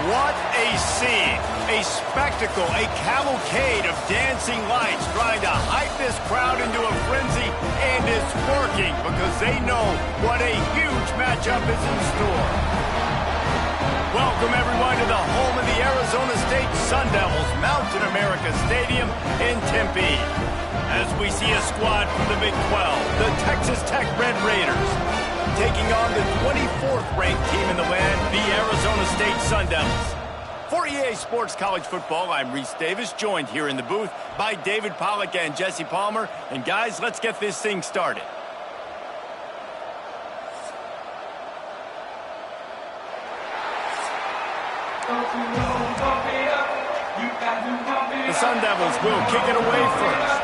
What a scene, a spectacle, a cavalcade of dancing lights trying to hype this crowd into a frenzy, and it's working because they know what a huge matchup is in store. Welcome everyone to the home of the Arizona State Sun Devils, Mountain America Stadium in Tempe. As we see a squad from the Big 12, the Texas Tech Red Raiders, taking on the 24th ranked team in the land, the Arizona State Sun Devils. For EA Sports College Football, I'm Reese Davis, joined here in the booth by David Pollack and Jesse Palmer. And guys, let's get this thing started. The Sun Devils will kick it away first.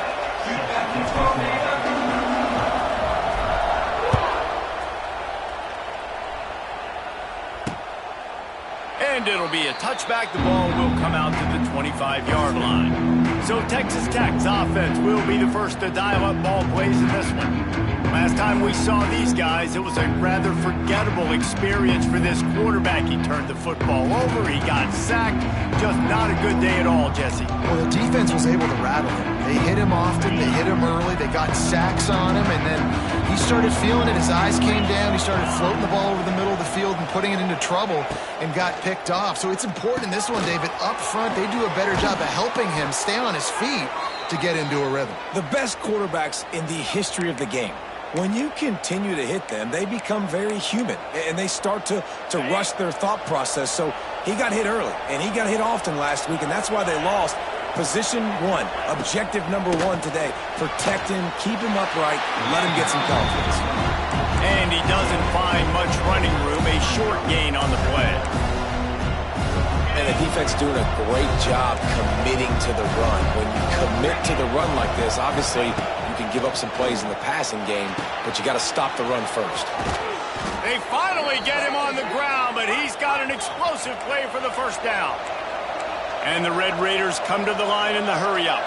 And it'll be a touchback. The ball will come out to the 25-yard line. So Texas Tech's offense will be the first to dial up ball plays in this one. Last time we saw these guys, it was a rather forgettable experience for this quarterback. He turned the football over, he got sacked. Just not a good day at all, Jesse. Well, the defense was able to rattle him. They hit him often, they hit him early, they got sacks on him, and then he started feeling it. His eyes came down, he started floating the ball over the middle of the field and putting it into trouble and got picked off. So it's important in this one, David, up front, they do a better job of helping him stay on his feet to get into a rhythm. The best quarterbacks in the history of the game, when you continue to hit them, they become very human, and they start to rush their thought process. So he got hit early, and he got hit often last week, and that's why they lost. Position one, objective number one today, protect him, keep him upright, let him get some confidence. And he doesn't find much running room, a short gain on the play. And the defense doing a great job committing to the run. When you commit to the run like this, obviously you can give up some plays in the passing game, but you got to stop the run first. They finally get him on the ground, but he's got an explosive play for the first down. And the Red Raiders come to the line in the hurry-up.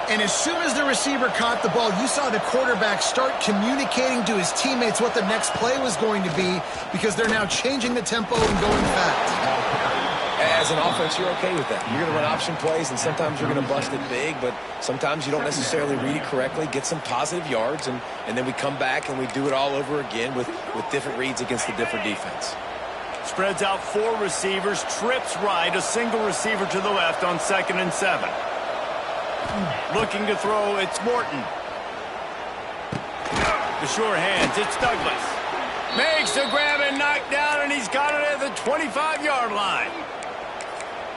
And as soon as the receiver caught the ball, you saw the quarterback start communicating to his teammates what the next play was going to be, because they're now changing the tempo and going fast. As an offense, you're okay with that. You're going to run option plays, and sometimes you're going to bust it big, but sometimes you don't necessarily read it correctly, get some positive yards, and then we come back and we do it all over again with different reads against a different defense. Spreads out four receivers, trips right, a single receiver to the left on 2nd and 7. Looking to throw, it's Morton. The sure hands, it's Douglas. Makes the grab and knock down, and he's got it at the 25-yard line.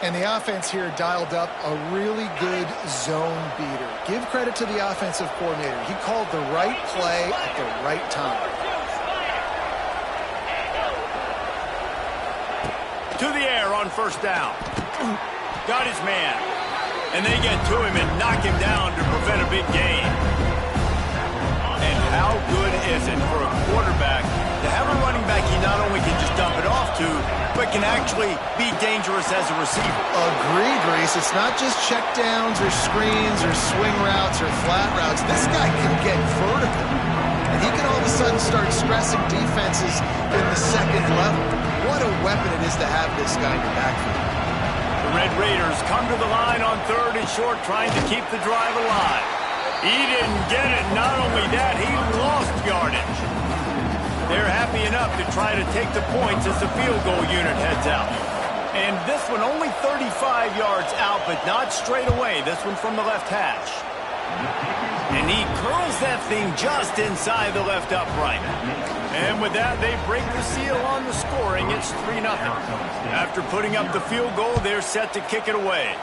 And the offense here dialed up a really good zone beater. Give credit to the offensive coordinator. He called the right play at the right time. To the air on first down. Got his man. And they get to him and knock him down to prevent a big gain. And how good is it for a quarterback to have a running back he not only can just dump it off to, but can actually be dangerous as a receiver? Agreed, Reese. It's not just check downs or screens or swing routes or flat routes. This guy can get vertical. And he can all of a sudden start stressing defenses in the second level. What a weapon it is to have this guy in your backfield. The Red Raiders come to the line on 3rd and short, trying to keep the drive alive. He didn't get it. Not only that, he lost yardage. They're happy enough to try to take the points as the field goal unit heads out. And this one only 35 yards out, but not straight away. This one from the left hash. And he curls that thing just inside the left upright. And with that, they break the seal on the scoring. It's 3-0. After putting up the field goal, they're set to kick it away.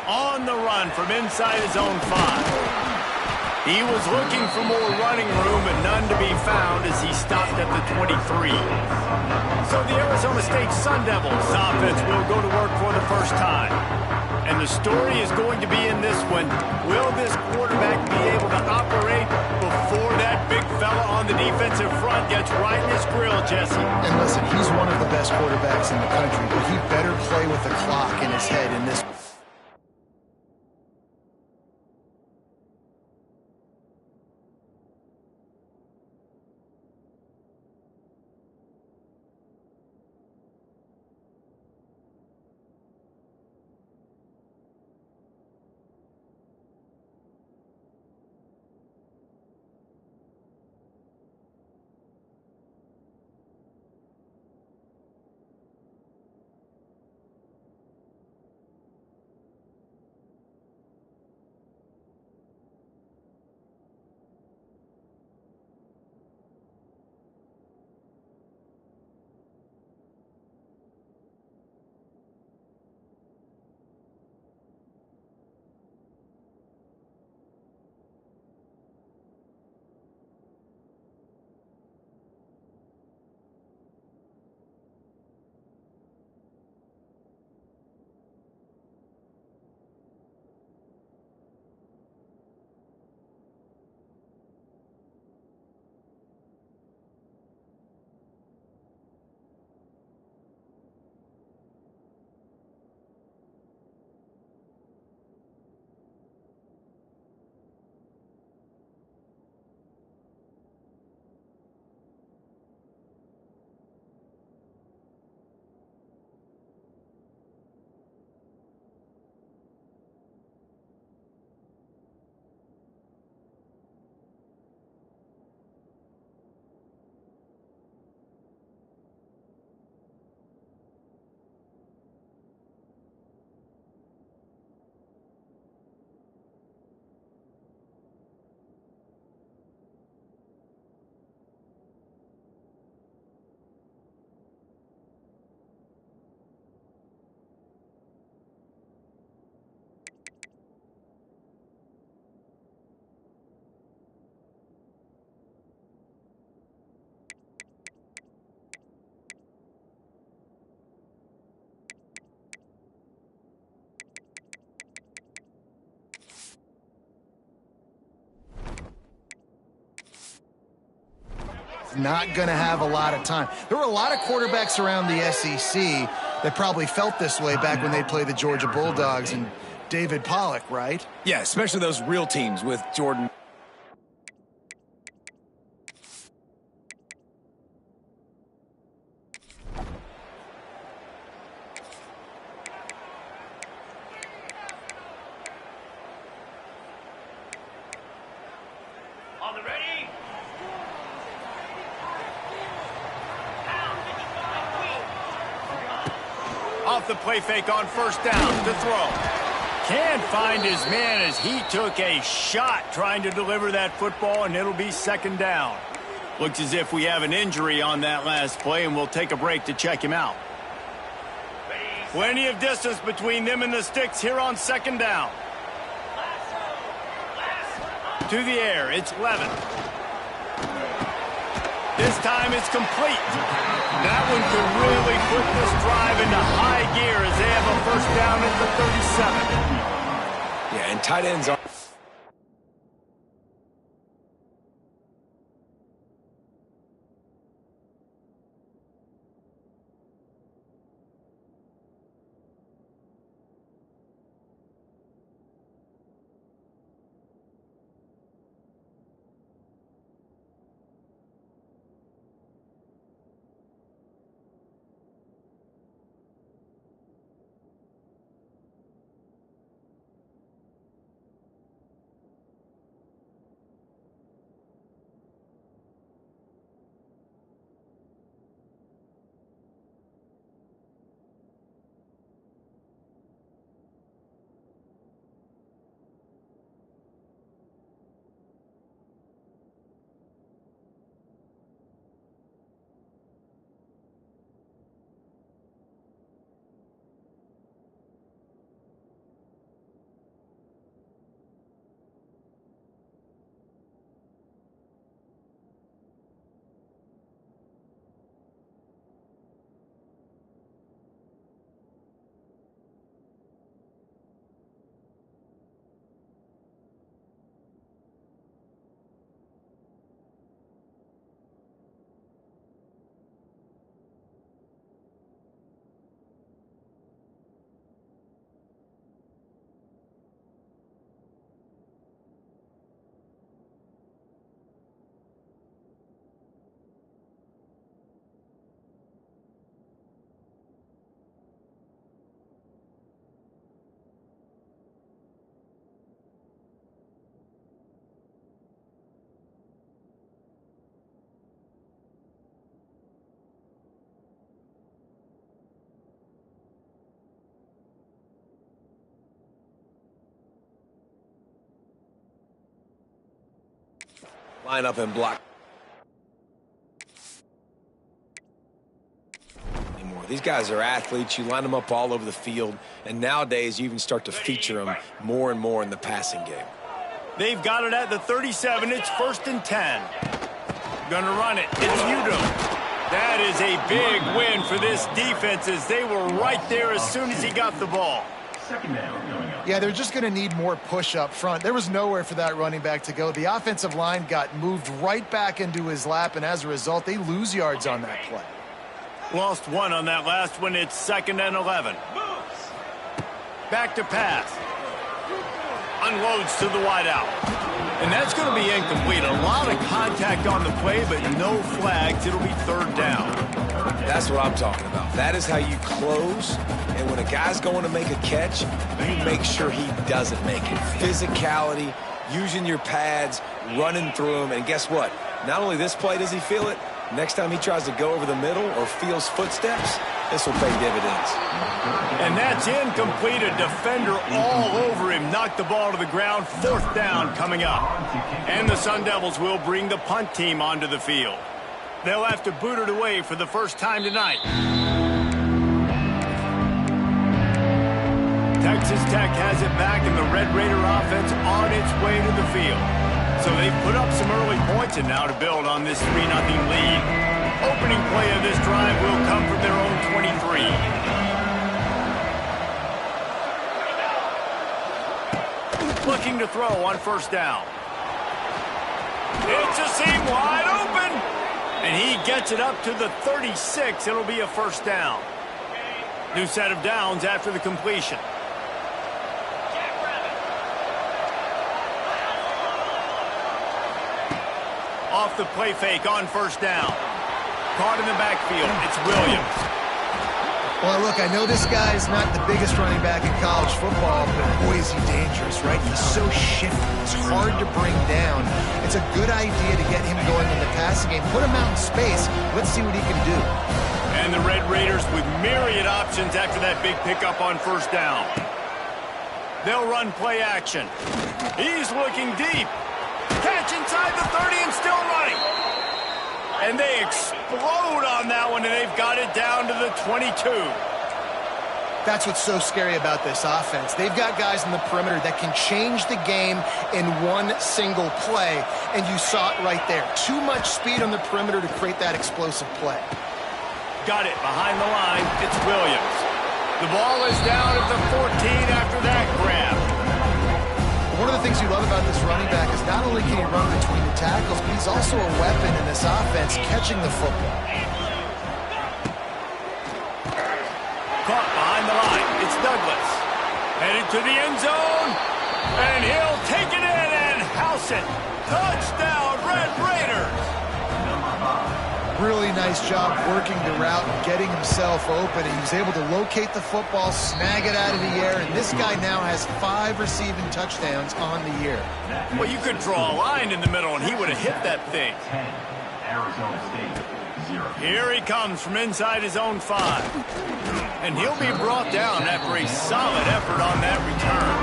On the run from inside his own 5. He was looking for more running room, but none to be found as he stopped at the 23. So the Arizona State Sun Devils offense will go to work for the first time. And the story is going to be in this one. Will this quarterback be able to operate before that big fella on the defensive front gets right in his grill, Jesse? And listen, he's one of the best quarterbacks in the country, but he better play with the clock in his head in this. Not going to have a lot of time. There were a lot of quarterbacks around the SEC that probably felt this way back when they played the Georgia Bulldogs and David Pollock, right? Yeah, especially those real teams with Jordan. Off the play fake on first down to throw. Can't find his man as he took a shot trying to deliver that football, and it'll be second down. Looks as if we have an injury on that last play, and we'll take a break to check him out. Plenty of distance between them and the sticks here on second down. To the air, it's Levin. This time it's complete. That one could really put this drive into high gear as they have a first down at the 37. Yeah, and tight ends are... Line up and block. These guys are athletes. You line them up all over the field, and nowadays you even start to feature them more and more in the passing game. They've got it at the 37. It's 1st and 10. Gonna run it. It's Udom. That is a big win for this defense as they were right there as soon as he got the ball. Yeah, they're just going to need more push up front. There was nowhere for that running back to go. The offensive line got moved right back into his lap, and as a result, they lose yards on that play. Lost 1 on that last one. It's 2nd and 11. Back to pass. Unloads to the wideout. And that's going to be incomplete. A lot of contact on the play, but no flags. It'll be 3rd down. That's what I'm talking about. That is how you close. And when a guy's going to make a catch, you make sure he doesn't make it. Physicality, using your pads, running through them. And guess what? Not only this play does he feel it, next time he tries to go over the middle or feels footsteps, this will pay dividends. And that's incomplete. A defender all over him. Knocked the ball to the ground. 4th down coming up. And the Sun Devils will bring the punt team onto the field. They'll have to boot it away for the first time tonight. Texas Tech has it back, and the Red Raider offense on its way to the field. So they've put up some early points, and now to build on this 3-0 lead. Opening play of this drive will come from their own 23. Looking to throw on 1st down. It's a seam wide open. And he gets it up to the 36. It'll be a 1st down. New set of downs after the completion. Off the play fake on 1st down. Caught in the backfield. It's Williams. Well, look, I know this guy is not the biggest running back in college football, but boy, is he dangerous, right? He's so shifty. It's hard to bring down. It's a good idea to get him going in the passing game. Put him out in space. Let's see what he can do. And the Red Raiders with myriad options after that big pickup on 1st down. They'll run play action. He's looking deep. Catch inside the 30 and still running. And they explode on that one, and they've got it down to the 22. That's what's so scary about this offense. They've got guys in the perimeter that can change the game in one single play, and you saw it right there. Too much speed on the perimeter to create that explosive play. Got it behind the line. It's Williams. The ball is down at the 14 after that grab. One of the things you love about this running back is not only can he run between the tackles, but he's also a weapon in this offense catching the football. Caught behind the line. It's Douglas. Headed to the end zone. And he'll take it in and house it. Touchdown, Red Raiders. Really nice job working the route and getting himself open. And he was able to locate the football, snag it out of the air, and this guy now has 5 receiving touchdowns on the year. Well, you could draw a line in the middle, and he would have hit that thing. Here he comes from inside his own 5. And he'll be brought down after a solid effort on that return.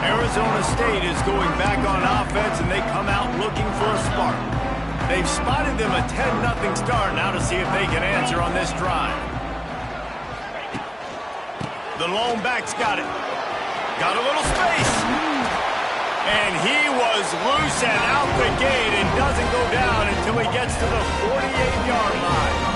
Arizona State is going back on offense, and they come out looking for a spark. They've spotted them a 10-0 start now to see if they can answer on this drive. The lone back's got it. Got a little space. And he was loose and out the gate and doesn't go down until he gets to the 48-yard line.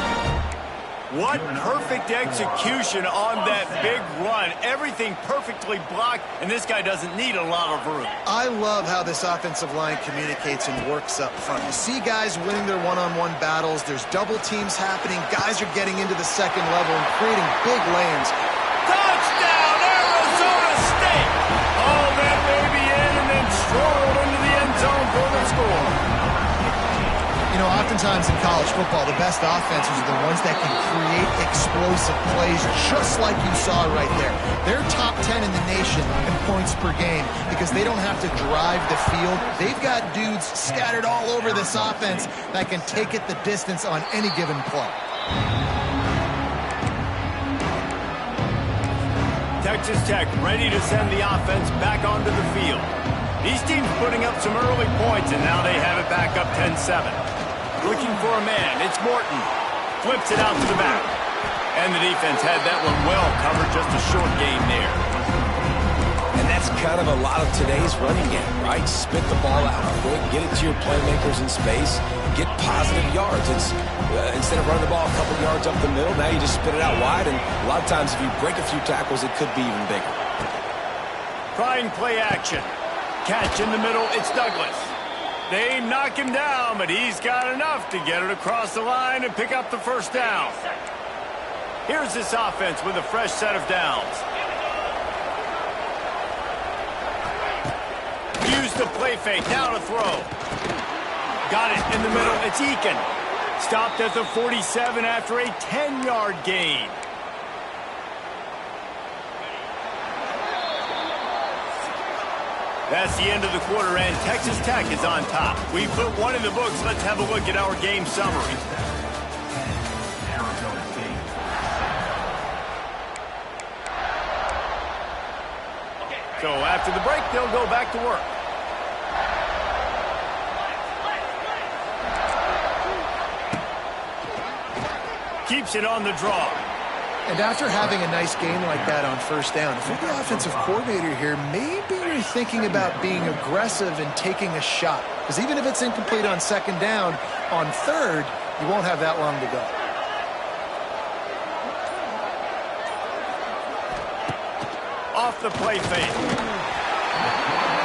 What perfect execution on that big run. Everything perfectly blocked, and this guy doesn't need a lot of room. I love how this offensive line communicates and works up front. You see guys winning their one-on-one battles. There's double teams happening. Guys are getting into the second level and creating big lanes. Touchdown, Arizona State! Oh, that baby in and then strolled into the end zone for the score. You know, oftentimes in college football, the best offenses are the ones that can create explosive plays just like you saw right there. They're top 10 in the nation in points per game because they don't have to drive the field. They've got dudes scattered all over this offense that can take it the distance on any given play. Texas Tech ready to send the offense back onto the field. These teams putting up some early points, and now they have it back up 10-7. Looking for a man. It's Morton. Flips it out to the back. And the defense had that one well covered. Just a short gain there. And that's kind of a lot of today's running game, right? Spit the ball out quick, get it to your playmakers in space, get positive yards. It's instead of running the ball a couple yards up the middle, now you just spit it out wide, and a lot of times if you break a few tackles, it could be even bigger. Trying play action. Catch in the middle, it's Douglas. They knock him down, but he's got enough to get it across the line and pick up the first down. Here's this offense with a fresh set of downs. Use the play fake, now to throw. Got it in the middle, it's Eakin. Stopped at the 47 after a 10-yard gain. That's the end of the quarter, and Texas Tech is on top. We put one in the books. Let's have a look at our game summary. So after the break, they'll go back to work. Keeps it on the draw. And after having a nice game like that on first down, if you're the offensive coordinator here, maybe you're thinking about being aggressive and taking a shot. Because even if it's incomplete on second down, on third, you won't have that long to go. Off the play fake.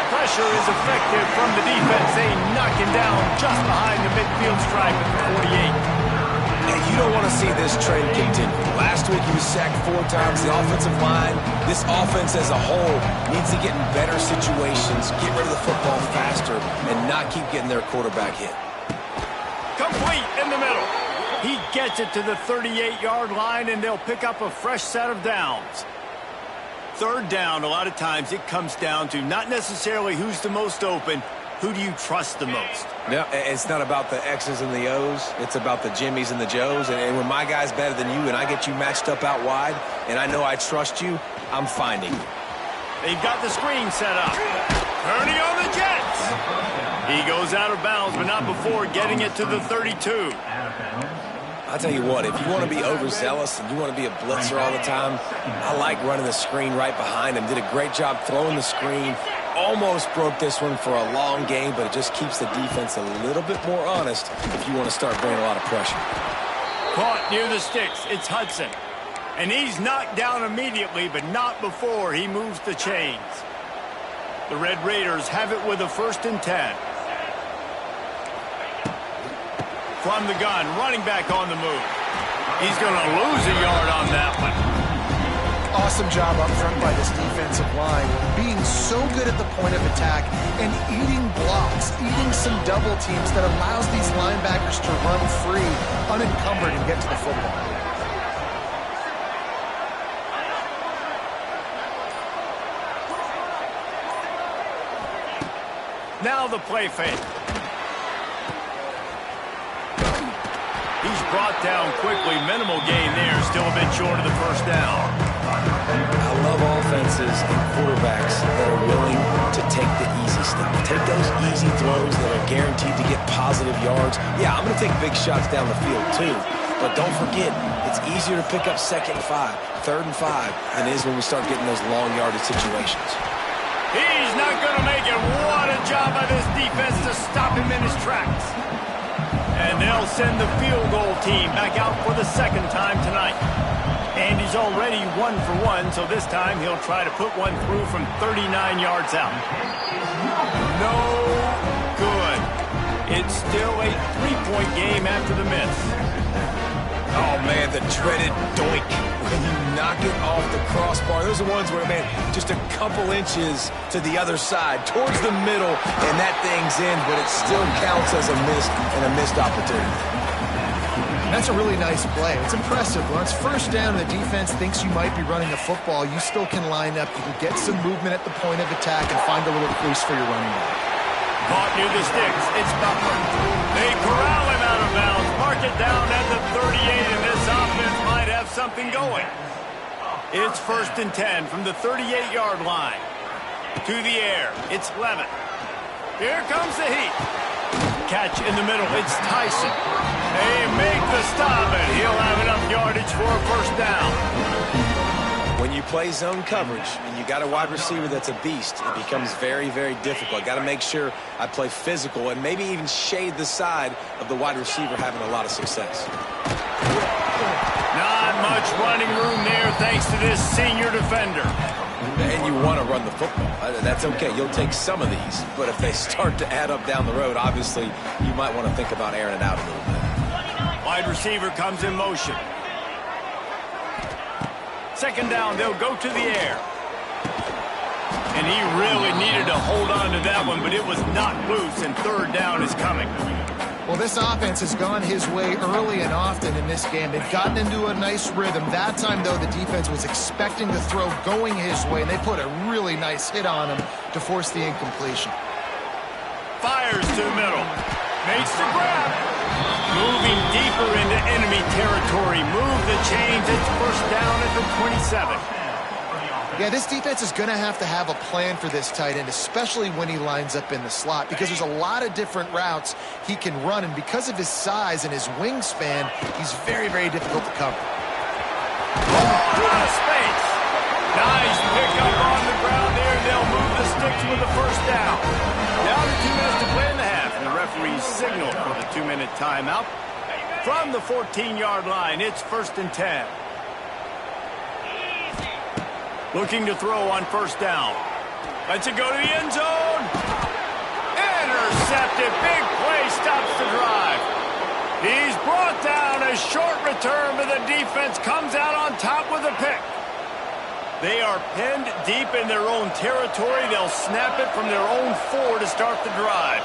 Pressure is effective from the defense. They knock him down just behind the midfield stripe at the 48. And you don't want to see this trend continue. Last week he was sacked 4 times. The offensive line, this offense as a whole, needs to get in better situations, get rid of the football faster, and not keep getting their quarterback hit. Complete in the middle. He gets it to the 38-yard line, and they'll pick up a fresh set of downs. Third down, a lot of times it comes down to not necessarily who's the most open, who do you trust the most? Yeah, it's not about the X's and the O's. It's about the Jimmies and the Joes. And when my guy's better than you and I get you matched up out wide and I know I trust you, I'm finding you. They've got the screen set up. Turning on the Jets. He goes out of bounds, but not before getting it to the 32. I'll tell you what, if you want to be overzealous and you want to be a blitzer all the time, I like running the screen right behind him. Did a great job throwing the screen. Almost broke this one for a long game, but it just keeps the defense a little bit more honest if you want to start bringing a lot of pressure. Caught near the sticks. It's Hudson. And he's knocked down immediately, but not before he moves the chains. The Red Raiders have it with a 1st and 10. From the gun, running back on the move. He's going to lose a yard on that one. Awesome job up front by this defensive line, being so good at the point of attack and eating blocks, eating some double teams that allows these linebackers to run free, unencumbered, and get to the football. Now the play fake. He's brought down quickly. Minimal gain there. Still a bit short of the first down. I love offenses and quarterbacks that are willing to take the easy stuff. Take those easy throws that are guaranteed to get positive yards. Yeah, I'm going to take big shots down the field too. But don't forget, it's easier to pick up 2nd and 5, 3rd and 5 than it is when we start getting those long yardage situations. He's not going to make it. What a job by this defense to stop him in his tracks. And they'll send the field goal team back out for the 2nd time tonight. And he's already 1 for 1, so this time he'll try to put one through from 39 yards out. No good. It's still a 3-point game after the miss. Oh, man, the dreaded doink. When you knock it off the crossbar, those are ones where, man, just a couple inches to the other side, towards the middle, and that thing's in, but it still counts as a miss and a missed opportunity. That's a really nice play. It's impressive. Once first down, the defense thinks you might be running a football. You still can line up. You can get some movement at the point of attack and find a little crease for your running back. Caught near the sticks. It's Butler. They corral him out of bounds. Mark it down at the 38, and this offense might have something going. It's 1st and 10 from the 38-yard line. to the air. It's Levitt. Here comes the heat. Catch in the middle. It's Tyson. They make the stop, and he'll have enough yardage for a first down. When you play zone coverage and you got a wide receiver that's a beast, it becomes very, very difficult. Got to make sure I play physical and maybe even shade the side of the wide receiver having a lot of success. Not much running room there thanks to this senior defender. And you want to run the football. That's okay. You'll take some of these. But if they start to add up down the road, obviously you might want to think about airing it out a little bit. Wide receiver comes in motion. Second down, they'll go to the air. And he really needed to hold on to that one, but it was not loose, and third down is coming. Well, this offense has gone his way early and often in this game. They've gotten into a nice rhythm. That time, though, the defense was expecting the throw going his way, and they put a really nice hit on him to force the incompletion. Fires to the middle. Makes the grab. Moving deeper into enemy territory. Move the chains. It's first down at the 27. Yeah, this defense is going to have a plan for this tight end, especially when he lines up in the slot, because there's a lot of different routes he can run, and because of his size and his wingspan, he's very, very difficult to cover. Oh, out of space. Nice pickup on the ground there. They'll move the sticks with the first down. Down to 2 minutes to play in the half, and the referee signaled for the 2-minute timeout. From the 14-yard line, it's first and 10. Looking to throw on first down. Lets it go to the end zone. Intercepted. Big play stops the drive. He's brought down. A short return, but the defense comes out on top with a pick. They are pinned deep in their own territory. They'll snap it from their own 4 to start the drive.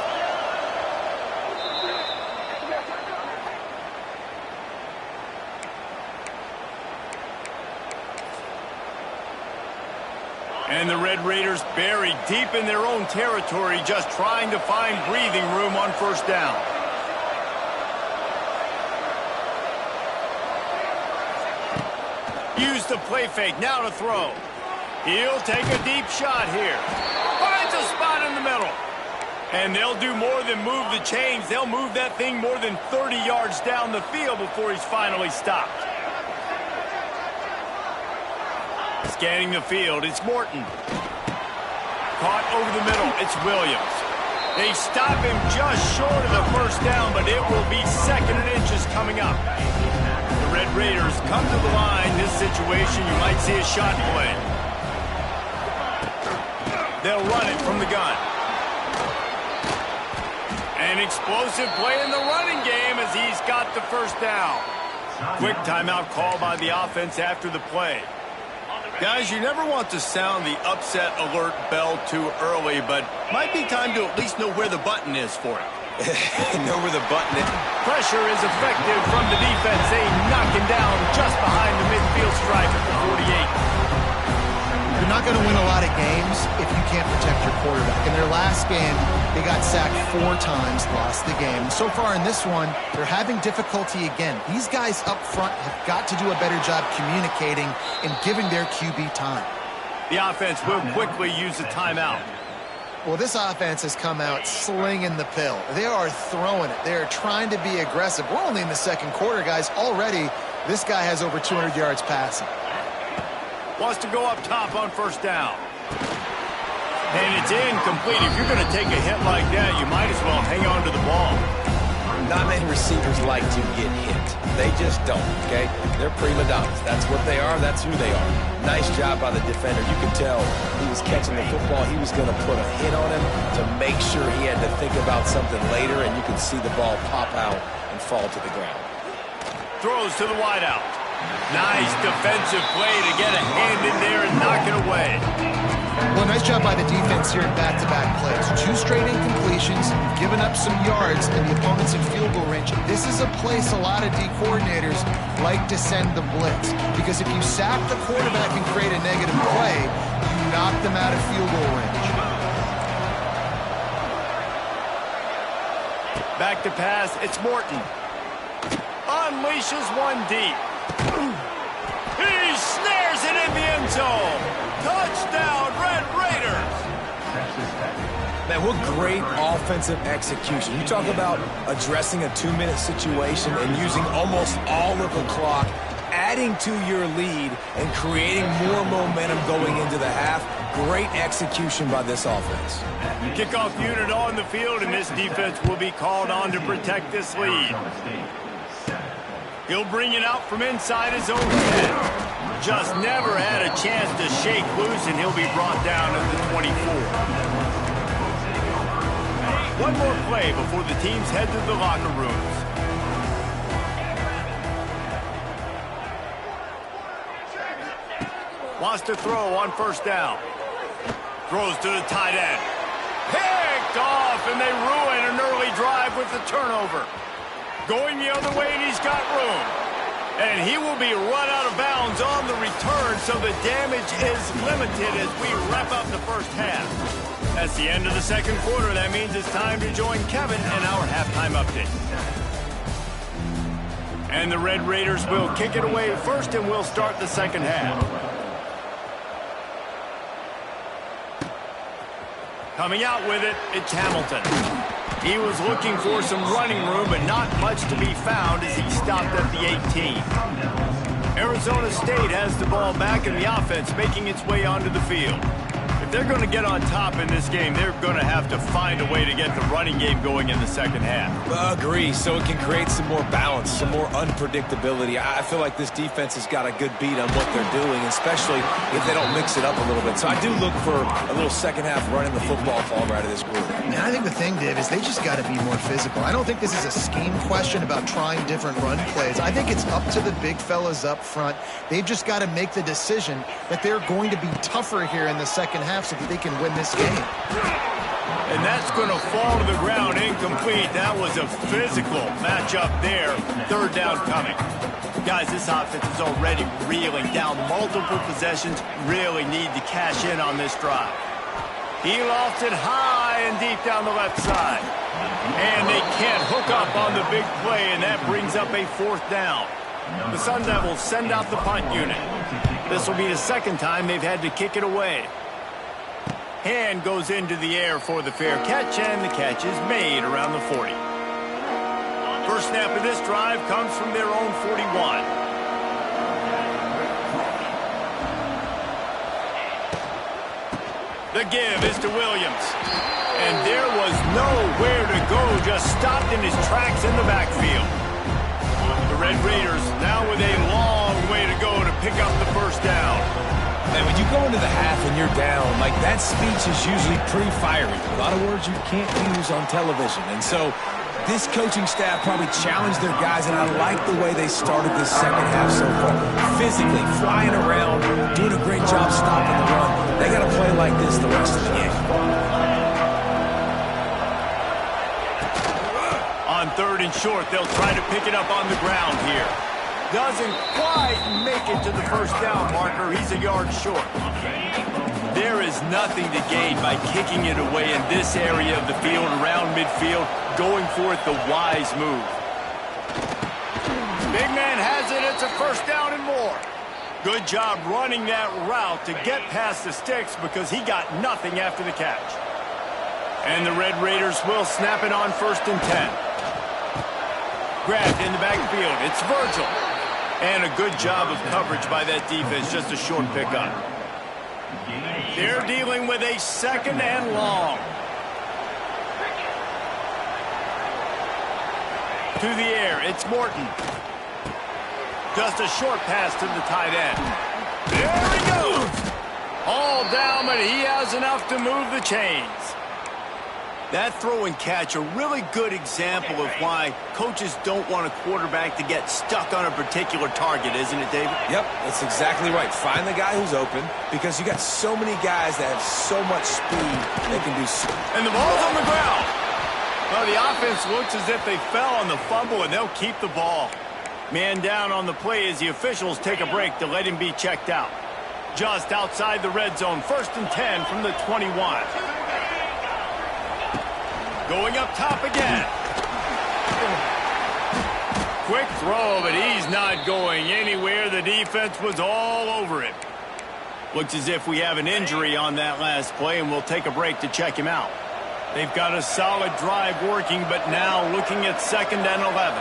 And the Red Raiders buried deep in their own territory, just trying to find breathing room on first down. Use the play fake, now to throw. He'll take a deep shot here. Finds a spot in the middle. And they'll do more than move the chains. They'll move that thing more than 30 yards down the field before he's finally stopped. Scanning the field, it's Morton. Caught over the middle, it's Williams. They stop him just short of the first down, but it will be second and inches coming up. The Red Raiders come to the line. This situation, you might see a shot play. They'll run it from the gun. An explosive play in the running game as he's got the first down. Quick timeout call by the offense after the play. Guys, you never want to sound the upset alert bell too early, but might be time to at least know where the button is for it. Know where the button is. Pressure is effective from the defense. They knock him down just behind the midfield stripe at the 48. You're not going to win a lot of games if you can't protect your quarterback. In their last game, they got sacked 4 times, lost the game. And so far in this one, they're having difficulty again. These guys up front have got to do a better job communicating and giving their QB time. The offense will quickly use a timeout. Well, this offense has come out slinging the pill. They are throwing it. They are trying to be aggressive. We're only in the second quarter, guys. Already, this guy has over 200 yards passing. Wants to go up top on first down. And it's incomplete. If you're going to take a hit like that, you might as well hang on to the ball. Not many receivers like to get hit. They just don't, okay? They're prima donnas. That's what they are. That's who they are. Nice job by the defender. You can tell he was catching the football. He was going to put a hit on him to make sure he had to think about something later, and you can see the ball pop out and fall to the ground. Throws to the wideout. Nice defensive play to get a hand in there and knock it away. Well, nice job by the defense here in back-to-back plays. 2 straight incompletions, giving up some yards, and the opponent's in field goal range. This is a place a lot of D coordinators like to send the blitz, because if you sack the quarterback and create a negative play, you knock them out of field goal range. Back to pass, it's Morton. Unleashes one deep. He snares it in the end zone. Touchdown, Red Raiders. Man, what great offensive execution. You talk about addressing a 2-minute situation and using almost all of the clock, adding to your lead and creating more momentum going into the half. Great execution by this offense. Kickoff unit on the field, and this defense will be called on to protect this lead. He'll bring it out from inside his own 10. Just never had a chance to shake loose, and he'll be brought down at the 24. One more play before the teams head to the locker rooms. Wants to throw on first down. Throws to the tight end. Picked off, and they ruin an early drive with the turnover. Going the other way, and he's got room. And he will be run out of bounds on the return, so the damage is limited as we wrap up the first half. That's the end of the second quarter. That means it's time to join Kevin in our halftime update. And the Red Raiders will kick it away first, and we'll start the second half. Coming out with it, it's Hamilton. He was looking for some running room, but not much to be found as he stopped at the 18. Arizona State has the ball back in the offense, making its way onto the field. If they're going to get on top in this game, they're going to have to find a way to get the running game going in the second half. Agree, so it can create some more balance, some more unpredictability. I feel like this defense has got a good beat on what they're doing, especially if they don't mix it up a little bit. So I do look for a little second half running the football ball right of this group. And I think the thing, Dave, is they just got to be more physical. I don't think this is a scheme question about trying different run plays. I think it's up to the big fellas up front. They've just got to make the decision that they're going to be tougher here in the second half so that they can win this game. And that's going to fall to the ground incomplete. That was a physical matchup there. Third down coming. Guys, this offense is already reeling down multiple possessions. Really need to cash in on this drive. He lofts it high and deep down the left side. And they can't hook up on the big play, and that brings up a fourth down. The Sun Devils send out the punt unit. This will be the second time they've had to kick it away. Hand goes into the air for the fair catch, and the catch is made around the 40. First snap of this drive comes from their own 41. The give is to Williams. And there was nowhere to go, just stopped in his tracks in the backfield. The Red Raiders now with a long way to go to pick up the first down. And when you go into the half and you're down, like that speech is usually pretty fiery. A lot of words you can't use on television. And so this coaching staff probably challenged their guys, and I like the way they started this second half so far. Physically, flying around, doing a great job stopping the run. They got to play like this the rest of the game. On third and short, they'll try to pick it up on the ground here. Doesn't quite make it to the first down marker. He's a yard short. There is nothing to gain by kicking it away in this area of the field, around midfield, going for it the wise move. Big man has it. It's a first down and more. Good job running that route to get past the sticks because he got nothing after the catch. And the Red Raiders will snap it on first and 10. Grabbed in the backfield. It's Virgil. And a good job of coverage by that defense. Just a short pickup. They're dealing with a second and long. To the air, it's Morton. Just a short pass to the tight end. There he goes. All down, but he has enough to move the chains. That throw and catch, a really good example of why coaches don't want a quarterback to get stuck on a particular target, isn't it, David? Yep, that's exactly right. Find the guy who's open, because you got so many guys that have so much speed they can do so. And the ball's on the ground. Well, the offense looks as if they fell on the fumble, and they'll keep the ball. Man down on the play as the officials take a break to let him be checked out. Just outside the red zone, first and 10 from the 21. Going up top again. Quick throw, but he's not going anywhere. The defense was all over it. Looks as if we have an injury on that last play, and we'll take a break to check him out. They've got a solid drive working, but now looking at 2nd and 11.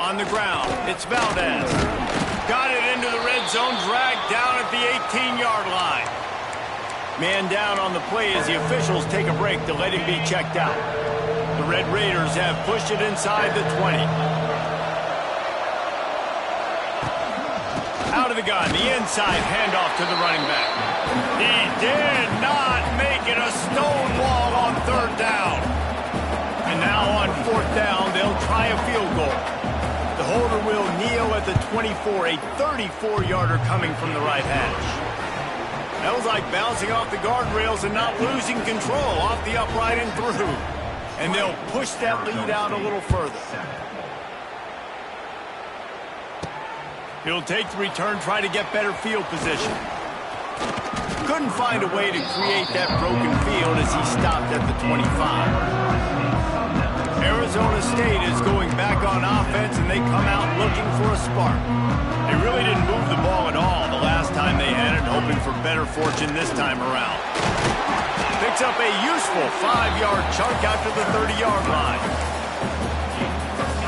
On the ground, it's Valdez. Got it into the red zone, dragged down at the 18-yard line. Man down on the play as the officials take a break to let him be checked out. The Red Raiders have pushed it inside the 20. Out of the gun, the inside handoff to the running back. He did not make it a stonewall on 3rd down. And now on 4th down, they'll try a field goal. The holder will kneel at the 24, a 34-yarder coming from the right hash. That was like bouncing off the guardrails and not losing control off the upright and through. And they'll push that lead out a little further. He'll take the return, try to get better field position. Couldn't find a way to create that broken field as he stopped at the 25. Arizona State is going back on offense, and they come out looking for a spark. They really didn't move the ball at all the last time they had it, hoping for better fortune this time around. Picks up a useful 5-yard chunk out to the 30-yard line.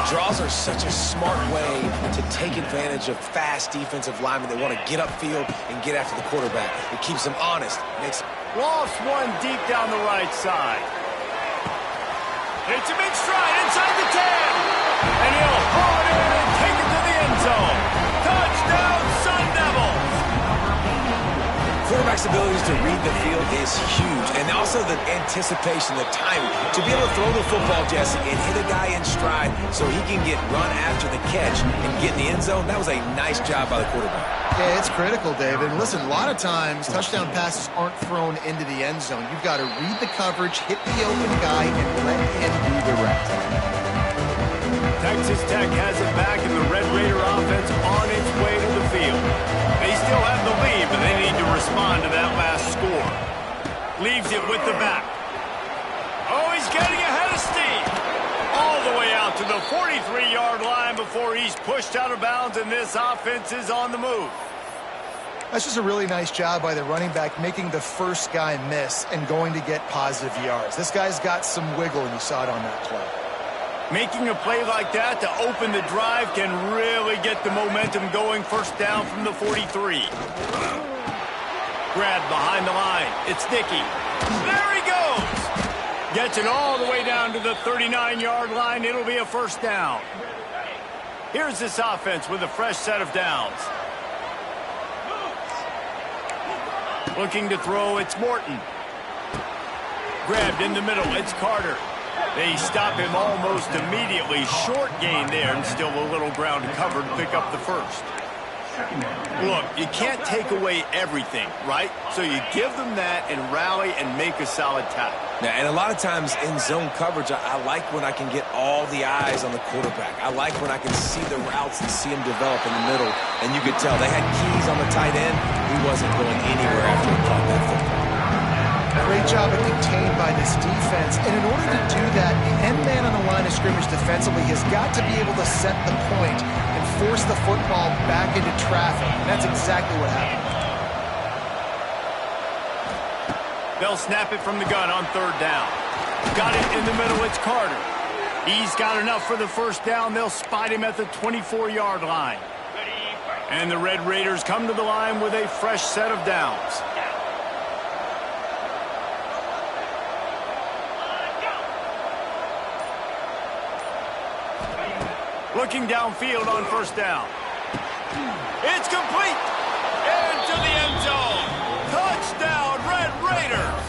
Draws are such a smart way to take advantage of fast defensive linemen that want to get upfield and get after the quarterback. It keeps them honest. Lost one deep down the right side. Hits him in stride inside the 10. And he'll haul it in and take it to the end zone. Touchdown, Sun Devils! Quarterback's abilities to read the field is huge. And also the anticipation, the timing. To be able to throw the football, Jesse, and hit a guy in stride so he can get run after the catch and get in the end zone, that was a nice job by the quarterback. Yeah, it's critical, David. And listen, a lot of times, touchdown passes aren't thrown into the end zone. You've got to read the coverage, hit the open guy, and let him do the rest. Texas Tech has it back, and the Red Raider offense on its way to the field. They still have the lead, but they need to respond to that last score. Leaves it with the back. Oh, he's getting ahead of steam. All the way out to the 43-yard line before he's pushed out of bounds, and this offense is on the move. That's just a really nice job by the running back, making the first guy miss and going to get positive yards. This guy's got some wiggle, and you saw it on that play. Making a play like that to open the drive can really get the momentum going. First down from the 43. Grabbed behind the line. It's Dickey. There he goes. Gets it all the way down to the 39-yard line. It'll be a first down. Here's this offense with a fresh set of downs. Looking to throw, it's Morton. Grabbed in the middle, it's Carter. They stop him almost immediately. Short gain there, and still a little ground covered to pick up the first. Look, you can't take away everything, right? So you give them that and rally and make a solid tackle. Yeah, and a lot of times in zone coverage, I like when I can get all the eyes on the quarterback. I like when I can see the routes and see them develop in the middle. And you could tell they had keys on the tight end. He wasn't going anywhere after he caught that football. Great job of contained by this defense. And in order to do that, the end man on the line of scrimmage defensively has got to be able to set the point and force the football back into traffic. And that's exactly what happened. They'll snap it from the gun on third down. Got it in the middle, it's Carter. He's got enough for the first down. They'll spot him at the 24-yard line. And the Red Raiders come to the line with a fresh set of downs. Looking downfield on first down. It's complete. Into the end zone. Touchdown, Red Raiders.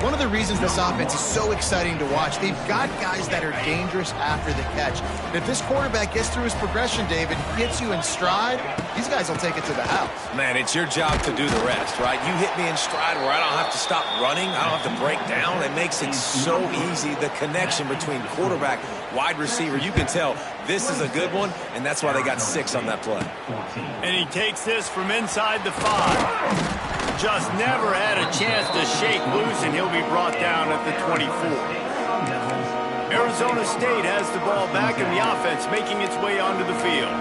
One of the reasons this offense is so exciting to watch, they've got guys that are dangerous after the catch. And if this quarterback gets through his progression, David, hits you in stride, these guys will take it to the house. Man, it's your job to do the rest, right? You hit me in stride where I don't have to stop running. I don't have to break down. It makes it so easy, the connection between quarterback, wide receiver. You can tell this is a good one, and that's why they got 6 on that play. And he takes this from inside the 5. Just never had a chance to shake loose, and he'll be brought down at the 24. Arizona State has the ball back in the offense, making its way onto the field.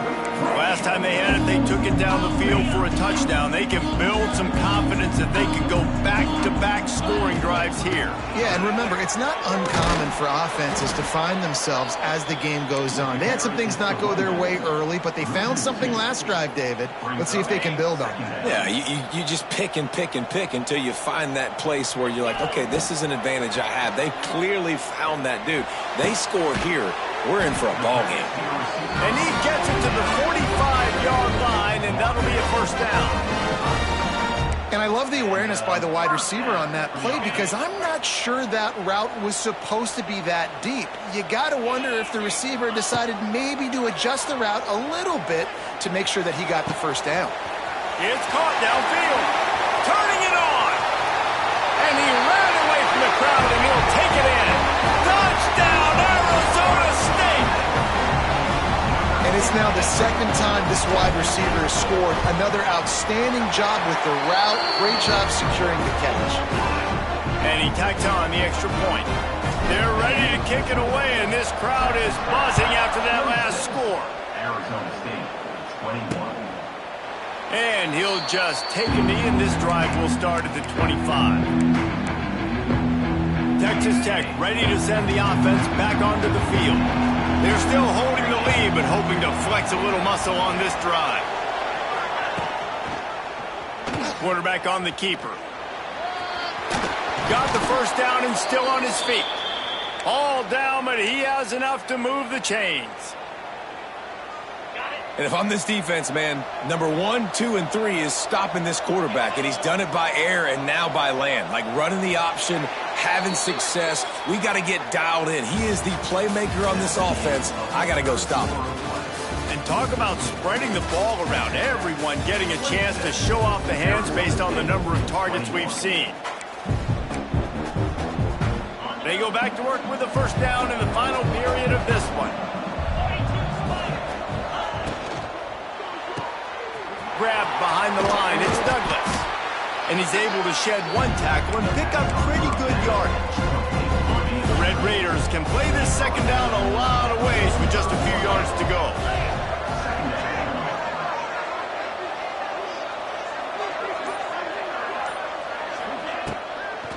Last time they had it, they took it down the field for a touchdown. They can build some confidence that they can go back-to-back scoring drives here. Yeah, and remember, it's not uncommon for offenses to find themselves as the game goes on. They had some things not go their way early, but they found something last drive, David. Let's see if they can build on that. Yeah, you just pick and pick and pick until you find that place where you're like, okay, this is an advantage I have. They clearly found that dude. They score here. We're in for a ball game. And he gets it to the 45-yard line, and that'll be a first down. And I love the awareness by the wide receiver on that play because I'm not sure that route was supposed to be that deep. You got to wonder if the receiver decided maybe to adjust the route a little bit to make sure that he got the first down. It's caught downfield. Turning it on. And he ran away from the crowd, and he'll take it in. Touchdown, Arizona State! And it's now the second time this wide receiver has scored. Another outstanding job with the route. Great job securing the catch. And he tacks on the extra point. They're ready to kick it away, and this crowd is buzzing after that last score. Arizona State, 21. And he'll just take a knee, and this drive will start at the 25. Texas Tech ready to send the offense back onto the field. They're still holding the lead, but hoping to flex a little muscle on this drive. Quarterback on the keeper. Got the first down and still on his feet. All down, but he has enough to move the chains. And if I'm this defense, man, number 1, 2, and 3 is stopping this quarterback, and he's done it by air and now by land. Like running the option, having success. We got to get dialed in. He is the playmaker on this offense. I got to go stop him. And talk about spreading the ball around. Everyone getting a chance to show off the hands based on the number of targets we've seen. They go back to work with the first down in the final period of this one. Grabbed behind the line, it's Douglas. And he's able to shed one tackle and pick up pretty good yardage. The Red Raiders can play this second down a lot of ways with just a few yards to go.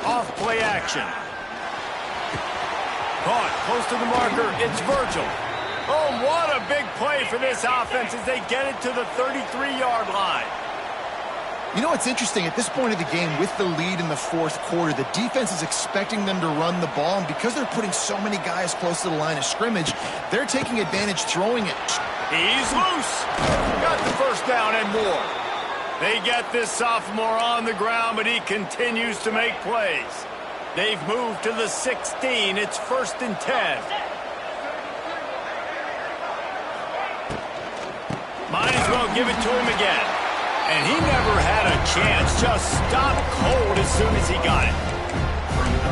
Off play action. Caught close to the marker, it's Virgil. Oh, what a big play for this offense as they get it to the 33-yard line. You know what's interesting? At this point of the game, with the lead in the fourth quarter, the defense is expecting them to run the ball, and because they're putting so many guys close to the line of scrimmage, they're taking advantage throwing it. He's loose. Got the first down and more. They get this sophomore on the ground, but he continues to make plays. They've moved to the 16. It's 1st and 10. Might as well give it to him again. And he never had a chance. Just stopped cold as soon as he got it.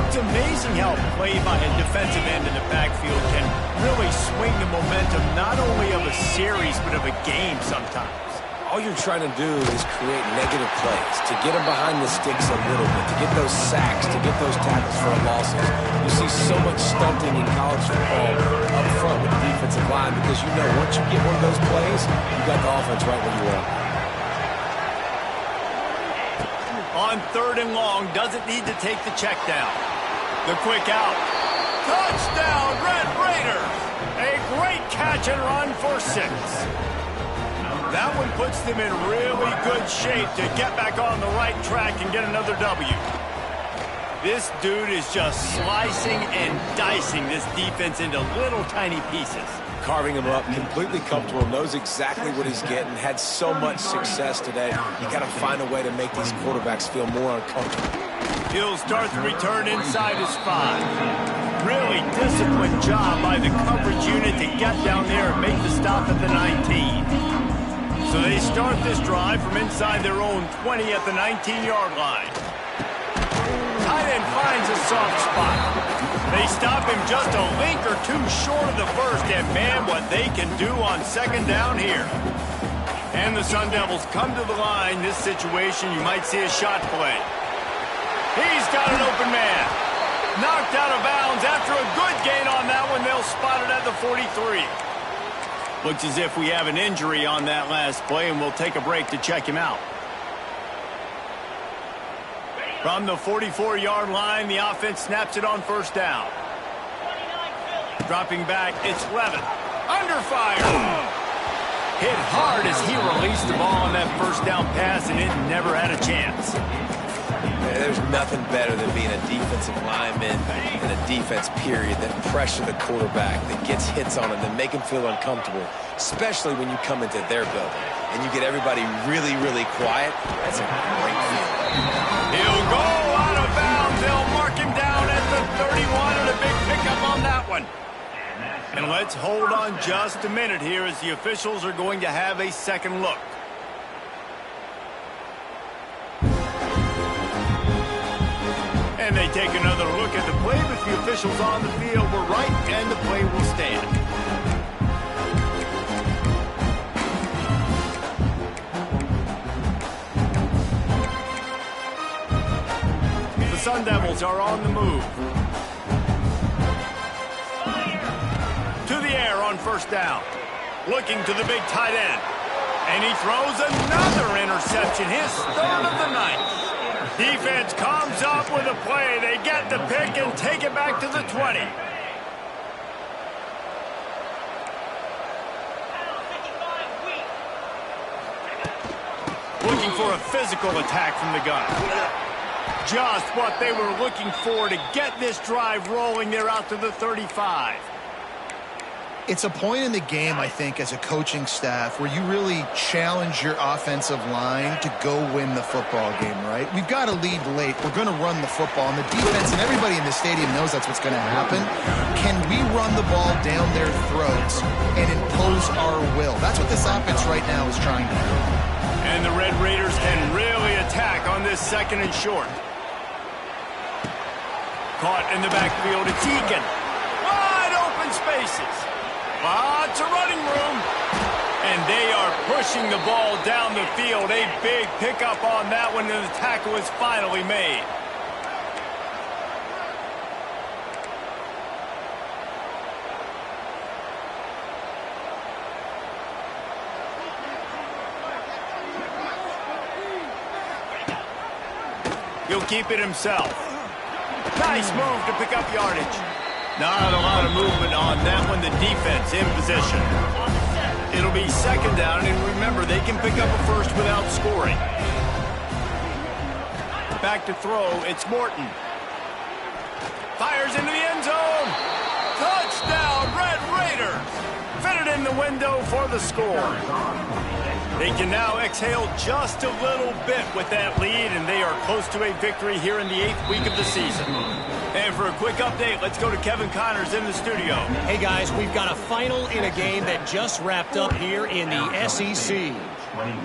It's amazing how play by a defensive end in the backfield can really swing the momentum not only of a series but of a game sometimes. All you're trying to do is create negative plays, to get them behind the sticks a little bit, to get those sacks, to get those tackles for losses. You see so much stunting in college football up front with the defensive line because you know once you get one of those plays, you got the offense right where you want. On 3rd and long, doesn't need to take the check down. The quick out. Touchdown, Red Raiders! A great catch and run for 6. That one puts them in really good shape to get back on the right track and get another W. This dude is just slicing and dicing this defense into little tiny pieces. Carving him up, completely comfortable, knows exactly what he's getting, had so much success today. You got to find a way to make these quarterbacks feel more uncomfortable. He'll start the return inside his 5. Really disciplined job by the coverage unit to get down there and make the stop at the 19. So they start this drive from inside their own 20 at the 19-yard line. Tight end finds a soft spot. They stop him just a link or two short of the first, and man, what they can do on second down here. And the Sun Devils come to the line. This situation, you might see a shot play. He's got an open man. Knocked out of bounds after a good gain on that one. They'll spot it at the 43. Looks as if we have an injury on that last play, and we'll take a break to check him out. From the 44-yard line, the offense snaps it on first down. Dropping back, it's Levin. Under fire. Hit hard as he released the ball on that first down pass, and it never had a chance. There's nothing better than being a defensive lineman in a defense period that pressure the quarterback, that gets hits on him, that make him feel uncomfortable, especially when you come into their building and you get everybody really, really quiet. That's a great feeling. He'll go out of bounds. They'll mark him down at the 31, and a big pickup on that one. And let's hold on just a minute here as the officials are going to have a second look. And they take another look at the play, but the officials on the field were right, and the play will stand. The Sun Devils are on the move. To the air on first down. Looking to the big tight end. And he throws another interception, his third of the night. Defense comes up with a play. They get the pick and take it back to the 20. Looking for a physical attack from the gun. Just what they were looking for to get this drive rolling. They're out to the 35. It's a point in the game, I think, as a coaching staff where you really challenge your offensive line to go win the football game, right? We've got to lead late. We're going to run the football. And the defense and everybody in the stadium knows that's what's going to happen. Can we run the ball down their throats and impose our will? That's what this offense right now is trying to do. And the Red Raiders can really attack on this second and short. Caught in the backfield, it's Egan. Wide open spaces. Lots of running room. And they are pushing the ball down the field. A big pickup on that one, and the tackle is finally made. He'll keep it himself. Nice move to pick up yardage. Not a lot of movement on that one. The defense in position. It'll be second down, and remember, they can pick up a first without scoring. Back to throw, it's Morton. Fires into the end zone. Touchdown, Red Raiders. Fitted in the window for the score. They can now exhale just a little bit with that lead, and they are close to a victory here in the 8th week of the season. And for a quick update, let's go to Kevin Connors in the studio. Hey, guys, we've got a final in a game that just wrapped up here in the SEC.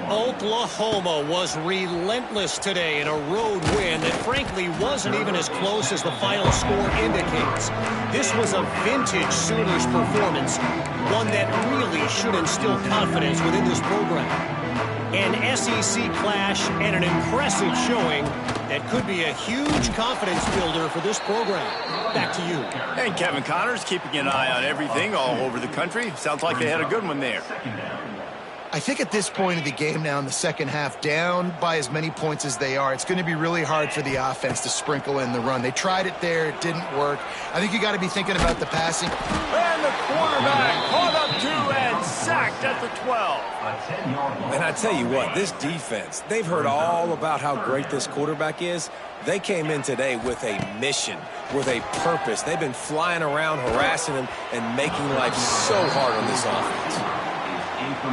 Oklahoma was relentless today in a road win that frankly wasn't even as close as the final score indicates. This was a vintage Sooners performance, one that really should instill confidence within this program. An SEC clash and an impressive showing that could be a huge confidence builder for this program. Back to you. And Kevin Connors keeping an eye on everything all over the country. Sounds like they had a good one there. I think at this point of the game now in the second half, down by as many points as they are, it's going to be really hard for the offense to sprinkle in the run. They tried it there. It didn't work. I think you got to be thinking about the passing. And the quarterback caught up to and sacked at the 12. And I tell you what, this defense, they've heard all about how great this quarterback is. They came in today with a mission, with a purpose. They've been flying around, harassing him, and making life so hard on this offense.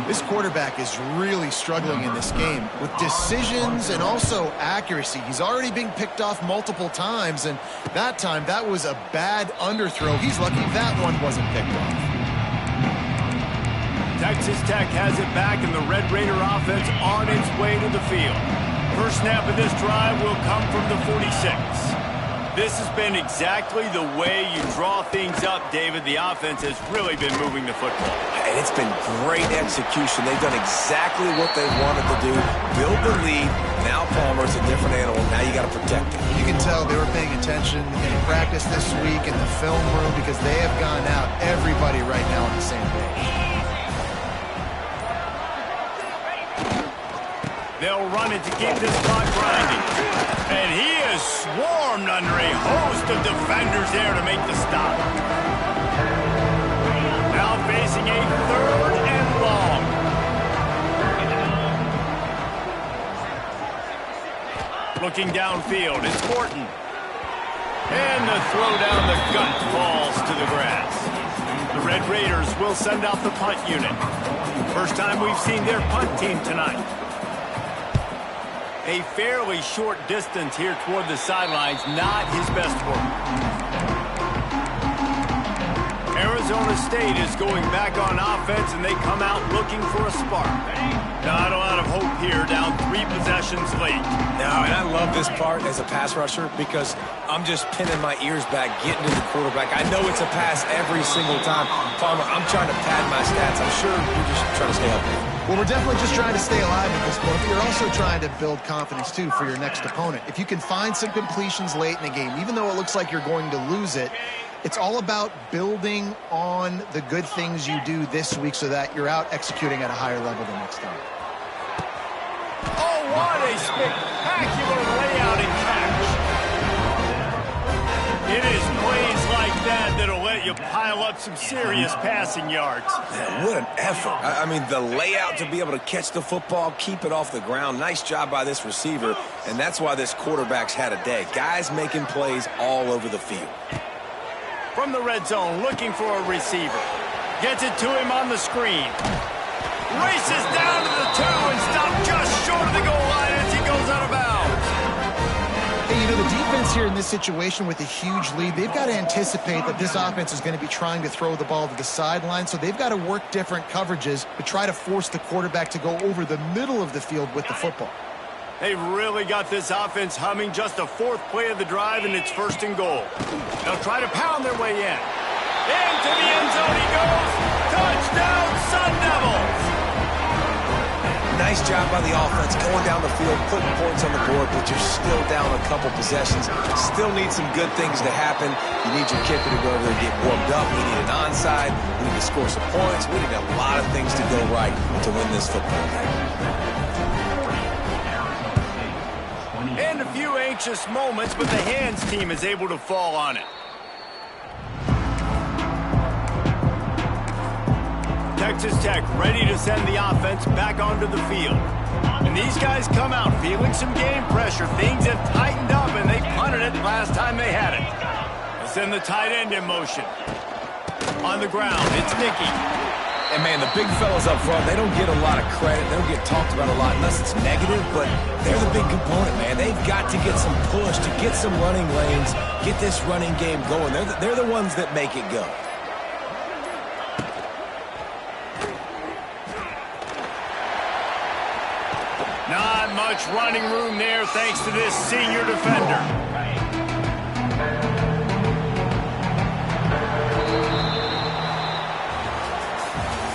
This quarterback is really struggling in this game with decisions and also accuracy. He's already being picked off multiple times, and that time that was a bad underthrow. He's lucky that one wasn't picked off. Texas Tech has it back, and the Red Raider offense on its way to the field. First snap of this drive will come from the 46. This has been exactly the way you draw things up, David. The offense has really been moving the football. And it's been great execution. They've done exactly what they wanted to do. Build the lead. Now Palmer's a different animal. Now you got to protect him. You can tell they were paying attention in practice this week in the film room because they have gone out, everybody right now on the same page. They'll run it to keep this clock grinding. And he is swarmed under a host of defenders there to make the stop. Now facing a 3rd and long. Looking downfield, it's Morton. And the throw down the gut falls to the grass. The Red Raiders will send out the punt unit. First time we've seen their punt team tonight. A fairly short distance here toward the sidelines, not his best work. Arizona State is going back on offense, and they come out looking for a spark. Not a lot of hope here, down 3 possessions late. No, and I love this part as a pass rusher because I'm just pinning my ears back, getting to the quarterback. I know it's a pass every single time. Palmer, I'm trying to pad my stats. I'm sure you're just trying to stay up there. Well, we're definitely just trying to stay alive at this point, but you're also trying to build confidence, too, for your next opponent. If you can find some completions late in the game, even though it looks like you're going to lose it, it's all about building on the good things you do this week so that you're out executing at a higher level the next time. Oh, what a spectacular layout and catch. It is plays like that that'll let you pile up some serious passing yards. Man, what an effort. I mean, the layout to be able to catch the football, keep it off the ground. Nice job by this receiver, and that's why this quarterback's had a day. Guys making plays all over the field. From the red zone, looking for a receiver. Gets it to him on the screen. Races down to the 2 and stopped just short of the goal line as he goes out of bounds. Hey, you know, the defense here in this situation with a huge lead, they've got to anticipate that this offense is going to be trying to throw the ball to the sideline, so they've got to work different coverages to try to force the quarterback to go over the middle of the field with the football. They've really got this offense humming. Just a 4th play of the drive, and it's 1st and goal. They'll try to pound their way in. Into the end zone he goes. Touchdown, Sun Devils! Nice job by the offense going down the field, putting points on the board, but you're still down a couple possessions. Still need some good things to happen. You need your kicker to go over there and get warmed up. We need an onside. We need to score some points. We need a lot of things to go right to win this football game. And a few anxious moments, but the hands team is able to fall on it. Texas Tech ready to send the offense back onto the field. And these guys come out feeling some game pressure. Things have tightened up, and they punted it last time they had it. They'll send the tight end in motion. On the ground, it's Nicky. And, man, the big fellas up front, they don't get a lot of credit. They don't get talked about a lot unless it's negative, but they're the big component, man. They've got to get some push, to get some running lanes, get this running game going. They're the ones that make it go. Not much running room there thanks to this senior defender.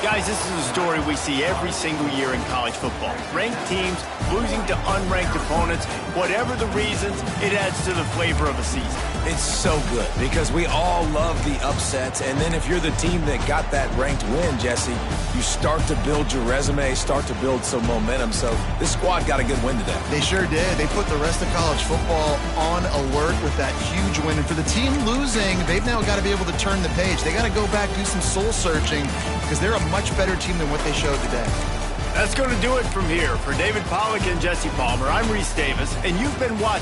Guys, this is a story we see every single year in college football. Ranked teams losing to unranked opponents. Whatever the reasons, it adds to the flavor of a season. It's so good because we all love the upsets, and then if you're the team that got that ranked win, Jesse, you start to build your resume, start to build some momentum. So this squad got a good win today. They sure did. They put the rest of college football on alert with that huge win. And for the team losing, they've now got to be able to turn the page. They got to go back, do some soul searching, because they're a much better team than what they showed today. That's going to do it from here. For David Pollack and Jesse Palmer, I'm Reese Davis, and you've been watching